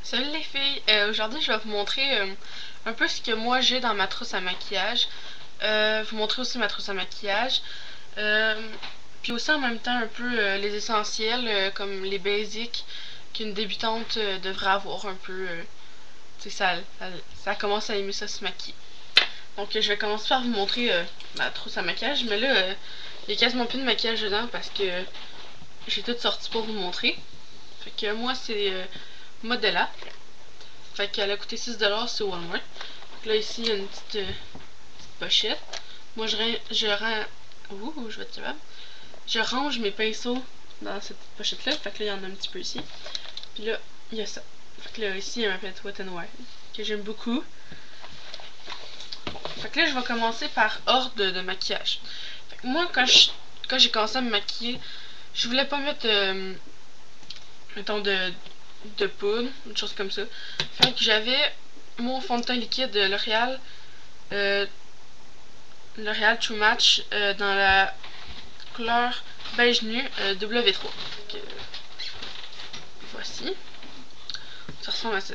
Salut les filles, aujourd'hui je vais vous montrer un peu ce que moi j'ai dans ma trousse à maquillage. Vous montrer aussi ma trousse à maquillage. Puis aussi en même temps un peu les essentiels comme les basics qu'une débutante devrait avoir un peu. Tu sais, ça commence à aimer ça se maquiller. Donc je vais commencer par vous montrer ma trousse à maquillage. Mais là, il y a quasiment plus de maquillage dedans parce que j'ai tout sorti pour vous montrer. Fait que moi c'est Modella. Fait qu'elle a coûté 6$ sur Walmart. Donc là, ici, il y a une petite pochette. Moi, je vais être capable. Je range mes pinceaux dans cette petite pochette-là. Fait que là, il y en a un petit peu ici. Puis là, il y a ça. Fait que là, ici, il y a ma palette Wet n Wild que j'aime beaucoup. Bon. Fait que là, je vais commencer par ordre de maquillage. Fait que moi, quand j'ai commencé à me maquiller, je voulais pas mettre, mettons, de poudre, une chose comme ça. Fait que j'avais mon fond de teint liquide de L'Oréal True Match dans la couleur beige nu W3. Donc, voici. Ça ressemble à ça.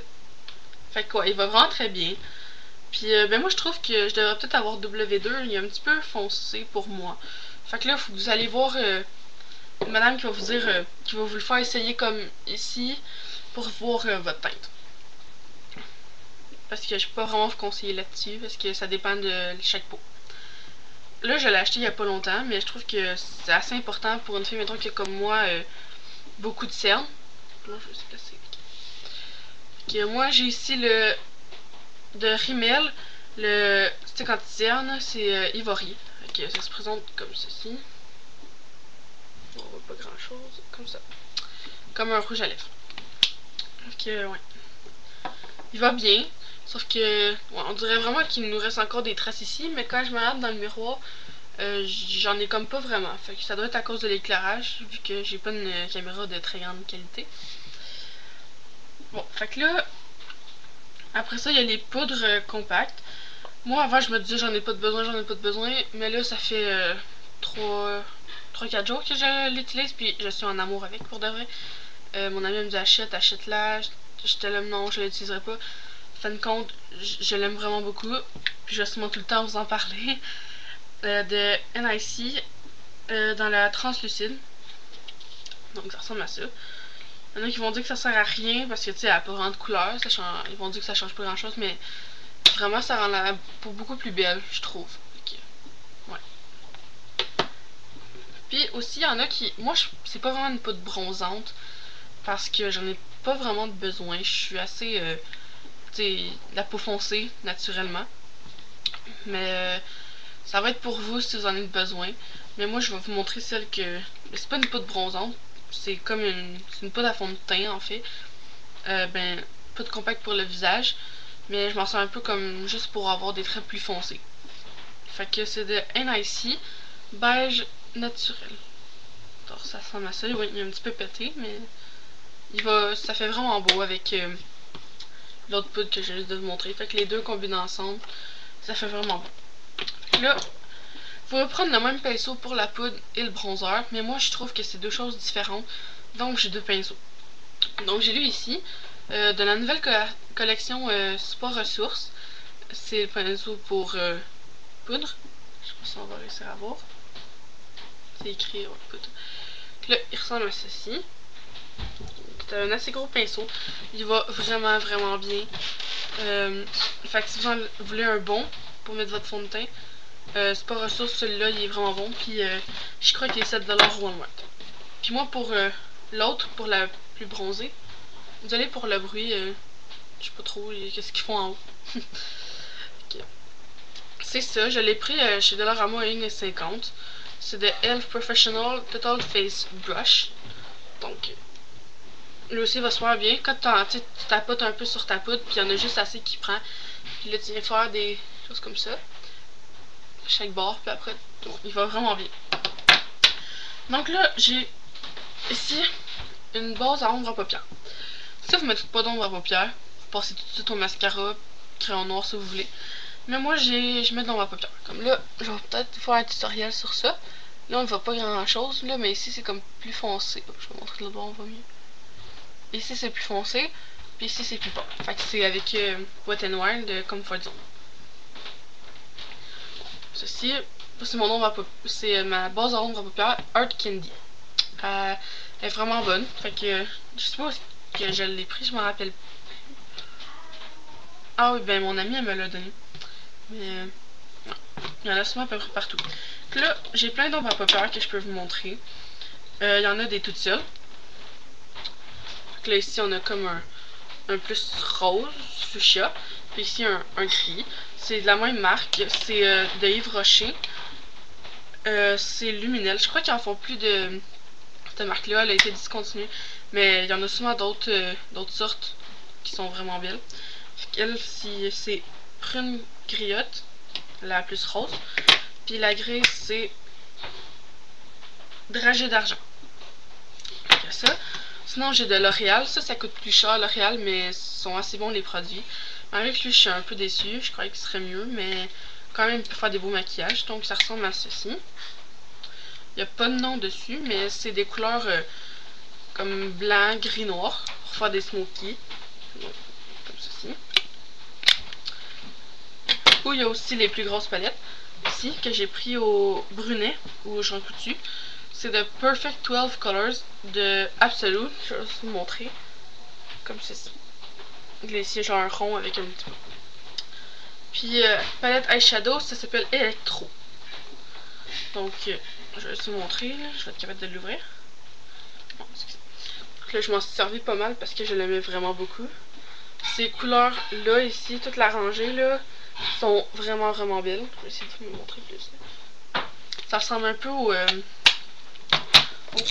Fait que quoi, il va vraiment très bien. Puis ben moi je trouve que je devrais peut-être avoir W2, il est un petit peu foncé pour moi. Fait que là, faut que vous allez voir une madame qui va vous dire, qui va vous le faire essayer comme ici pour voir votre teinte. Parce que je peux pas vraiment vous conseiller là-dessus, parce que ça dépend de chaque peau. Là, je l'ai acheté il y a pas longtemps, mais je trouve que c'est assez important pour une fille, mettons, qui a comme moi beaucoup de cernes. Là, je vais se placer. Okay, moi, j'ai ici le de Rimmel, le stick anti-cerne, c'est ivory. Okay, ça se présente comme ceci. On voit pas grand chose, comme ça. Comme un rouge à lèvres. Ok, ouais. Il va bien. Sauf que, ouais, on dirait vraiment qu'il nous reste encore des traces ici, mais quand je me regarde dans le miroir, j'en ai comme pas vraiment. Fait que ça doit être à cause de l'éclairage, vu que j'ai pas une caméra de très grande qualité. Bon, fait que là, après ça, il y a les poudres compactes. Moi, avant, je me disais j'en ai pas de besoin, mais là, ça fait 3-4 jours que je l'utilise, puis je suis en amour avec, pour de vrai. Mon ami me dit achète-la. J'étais là, non, je l'utiliserai pas. Fin de compte, je l'aime vraiment beaucoup, puis je vais sûrement tout le temps vous en parler. De NIC dans la translucide. Donc ça ressemble à ça. Il y en a qui vont dire que ça sert à rien parce que tu sais, elle a pas vraiment de couleur. Ils vont dire que ça change pas grand chose, mais vraiment ça rend la peau beaucoup plus belle, je trouve. Okay. Ouais. Puis aussi, il y en a qui. Moi, c'est pas vraiment une poudre bronzante parce que j'en ai pas vraiment de besoin. Je suis assez. Tu sais, la peau foncée naturellement. Mais ça va être pour vous si vous en avez besoin. Mais moi, je vais vous montrer celle que. C'est pas une poudre bronzante. C'est comme une poudre à fond de teint, en fait. Ben, poudre compacte pour le visage. Mais je m'en sers un peu comme juste pour avoir des traits plus foncés. Fait que c'est de NIC beige naturel. Alors, ça ressemble à ça. Oui, il est un petit peu pété, mais ça fait vraiment beau avec l'autre poudre que j'ai juste de vous montrer. Fait que les deux combinés ensemble, ça fait vraiment beau. Fait que là, vous pouvez prendre le même pinceau pour la poudre et le bronzer, mais moi je trouve que c'est deux choses différentes, donc j'ai deux pinceaux. Donc j'ai lu ici, de la nouvelle collection Sport Ressources, c'est le pinceau pour poudre. Je sais pas si on va réussir à voir. C'est écrit poudre. Là, il ressemble à ceci. C'est un assez gros pinceau. Il va vraiment bien. Fait que si vous en voulez un bon pour mettre votre fond de teint, c'est pas ressource, celui-là il est vraiment bon, puis je crois qu'il est 7$ au Walmart. Puis moi pour l'autre, pour la plus bronzée, désolé pour le bruit, je sais pas trop qu'est-ce qu'ils font en haut. Okay. C'est ça, je l'ai pris chez Dollarama à 1,50$. C'est de Elf Professional Total Face Brush. Donc, lui aussi va se faire bien. Quand tu tapotes un peu sur ta poudre, puis il y en a juste assez qui prend. Puis là tu viens faire des choses comme ça. Chaque bord, puis après, il va vraiment bien. Donc là, j'ai ici une base à ombre à paupières. Si vous mettez pas d'ombre à paupières, vous passez tout de suite au mascara, crayon noir si vous voulez. Mais moi, je mets de l'ombre à paupières. Comme là, je vais peut-être faire un tutoriel sur ça. Là, on ne voit pas grand chose, mais ici, c'est comme plus foncé. Je vais montrer de l'autre bord, on voit mieux. Ici, c'est plus foncé. Puis ici, c'est plus pas. Fait que c'est avec Wet n Wild de Comfort Zone. Ceci, c'est mon ombre c'est ma base à ombre à paupières Art Candy. Elle est vraiment bonne. Fait que je sais pas où que je l'ai pris, je m'en rappelle. Ah oui, ben mon amie elle me l'a donné. Mais non. Il y en a souvent à peu près partout. Donc là, j'ai plein d'ombres à paupières que je peux vous montrer. Il y en a des toutes seules. Donc là, ici, on a comme un plus rose, fuchsia. Puis ici, un gris. C'est de la même marque. C'est de Yves Rocher. C'est Luminel. Je crois qu'ils en font plus de cette marque-là. Elle a été discontinuée. Mais il y en a souvent d'autres sortes qui sont vraiment belles. Elle, c'est prune griotte, la plus rose. Puis la grise, c'est dragée d'argent. Ça. Sinon, j'ai de L'Oréal. Ça coûte plus cher, L'Oréal, mais sont assez bons les produits. Avec lui, je suis un peu déçue. Je croyais que ce serait mieux, mais quand même, il peut faire des beaux maquillages. Donc, ça ressemble à ceci. Il n'y a pas de nom dessus, mais c'est des couleurs comme blanc, gris, noir pour faire des smokies. Donc, comme ceci. Ou il y a aussi les plus grosses palettes. Ici, que j'ai pris au Brunet ou au Jean Coutu. C'est de Perfect 12 Colors de Absolute. Je vais vous montrer. Comme ceci. Là, ici, genre un rond avec un petit peu. Puis, palette eyeshadow, ça s'appelle Electro. Donc, je vais vous montrer. Là. Je vais être capable de l'ouvrir. Bon, là, je m'en suis servi pas mal parce que je l'aimais vraiment beaucoup. Ces couleurs-là, ici, toute la rangée, là, sont vraiment, vraiment belles. Je vais essayer de vous montrer plus. Là. Ça ressemble un peu aux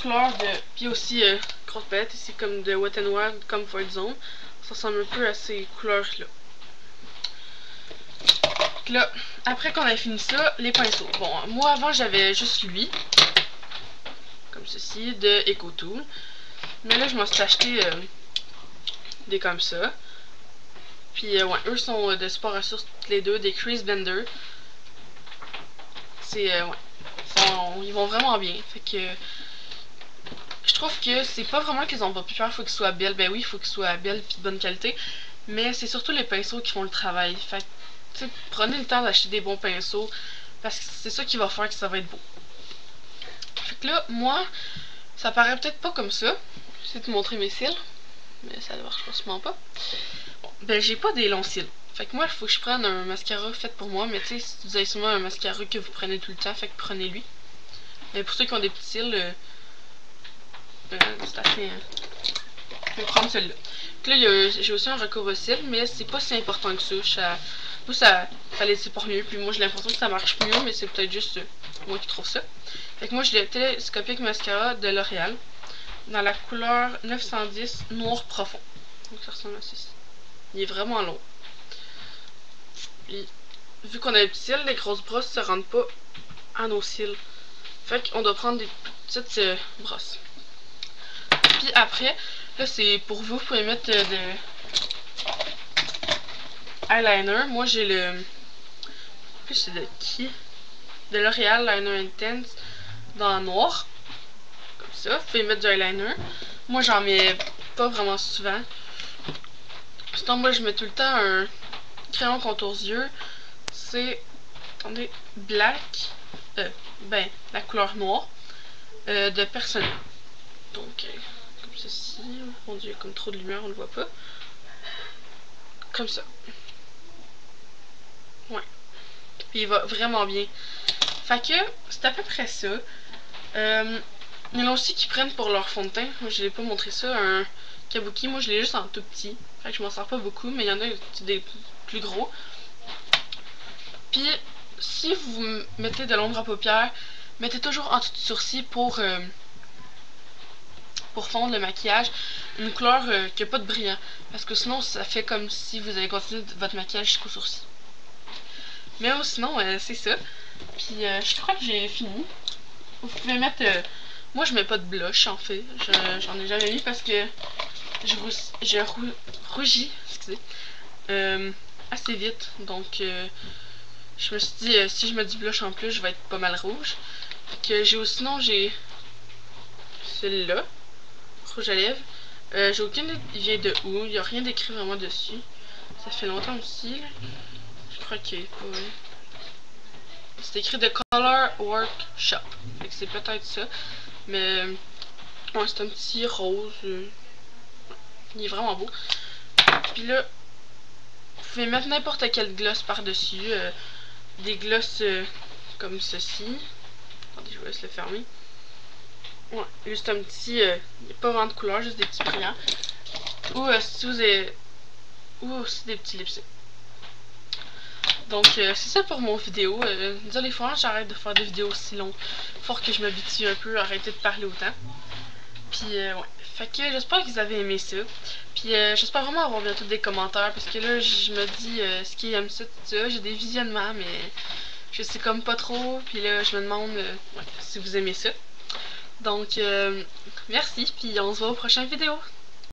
couleurs de... Puis aussi, grosse palette ici, comme de Wet n Wild, Comfort Zone. Ça ressemble un peu à ces couleurs-là. Là, après qu'on a fini ça, les pinceaux. Bon, moi avant j'avais juste lui, comme ceci, de EcoTool. Mais là, je m'en suis acheté des comme ça. Puis, ouais, eux sont de Sport Ressources, les deux, des Crease Blender. C'est, ouais, ils vont vraiment bien. Fait que, je trouve que c'est pas vraiment qu'ils ont pas pu faire, faut qu'ils soient belles. Ben oui, il faut qu'ils soient belles puis de bonne qualité. Mais c'est surtout les pinceaux qui font le travail. Fait que, tu sais, prenez le temps d'acheter des bons pinceaux. Parce que c'est ça qui va faire que ça va être beau. Fait que là, moi, ça paraît peut-être pas comme ça. J'essaie de vous montrer mes cils. Mais ça ne marche sûrement pas. Bon, ben j'ai pas des longs cils. Fait que moi, il faut que je prenne un mascara fait pour moi. Mais tu sais, si vous avez souvent un mascara que vous prenez tout le temps, fait que prenez-lui. Mais pour ceux qui ont des petits cils, c'est assez... je vais prendre celui-là. Donc là, j'ai aussi un recouvre-cils, mais c'est pas si important que ça. Moi, ça les pas mieux. Puis moi, j'ai l'impression que ça marche mieux, mais c'est peut-être juste moi qui trouve ça. Fait que moi, je l'ai télescopé avec mascara de L'Oréal. Dans la couleur 910 noir profond. Donc ça ressemble à ceci. Il est vraiment long. Puis, vu qu'on a des petits cils, les grosses brosses ne se rendent pas à nos cils. Fait qu'on doit prendre des petites brosses. Puis après, là c'est pour vous, vous pouvez mettre de eyeliner. Moi j'ai le... plus c'est de qui? De L'Oréal Liner Intense dans le noir. Comme ça, vous pouvez mettre du eyeliner. Moi j'en mets pas vraiment souvent. Sinon moi je mets tout le temps un crayon contour yeux. C'est, attendez, black, ben la couleur noire de Personnel. Donc comme ceci, mon dieu, comme trop de lumière on le voit pas. Comme ça. Ouais. Puis il va vraiment bien. Fait que c'est à peu près ça. Il y en a aussi qui prennent pour leur fond de teint. Moi je l'ai pas montré ça, un kabuki. Moi je l'ai juste en tout petit. Fait que je m'en sers pas beaucoup, mais il y en a des plus gros. Puis si vous mettez de l'ombre à paupières, mettez toujours en dessous du sourcil pour fondre le maquillage une couleur qui n'a pas de brillant. Parce que sinon ça fait comme si vous avez continué votre maquillage jusqu'au sourcil. Mais sinon c'est ça. Puis je crois que j'ai fini. Vous pouvez mettre... moi je mets pas de blush en fait. J'en ai jamais mis parce que je rougis, excusez, assez vite. Donc je me suis dit si je mets du blush en plus je vais être pas mal rouge. Sinon j'ai celui-là, rouge à lèvres. J'ai aucune idée de où. Il n'y a rien d'écrit vraiment dessus. Ça fait longtemps aussi. Là. Je crois qu'il est pas... C'est écrit The Color Workshop. Fait que c'est peut-être ça. Mais... ouais, c'est un petit rose. Il est vraiment beau. Puis là... Vous pouvez mettre n'importe quel gloss par-dessus. Des gloss comme ceci. Attendez, je vous laisse le fermer. Ouais, juste un petit... il n'y a pas vraiment de couleur, juste des petits brillants. Ou si vous avez... ou aussi des petits lipsticks. Donc, c'est ça pour mon vidéo. Désolé, il faut que j'arrête de faire des vidéos aussi longues. Faut que je m'habitue un peu à arrêter de parler autant. Puis, ouais. Fait que j'espère que vous avez aimé ça. Puis, j'espère vraiment avoir bientôt des commentaires. Parce que là, je me dis, ce qui aime ça, tout ça. J'ai des visionnements, mais je sais comme pas trop. Puis là, je me demande ouais, si vous aimez ça. Donc, merci. Puis, on se voit aux prochaines vidéos.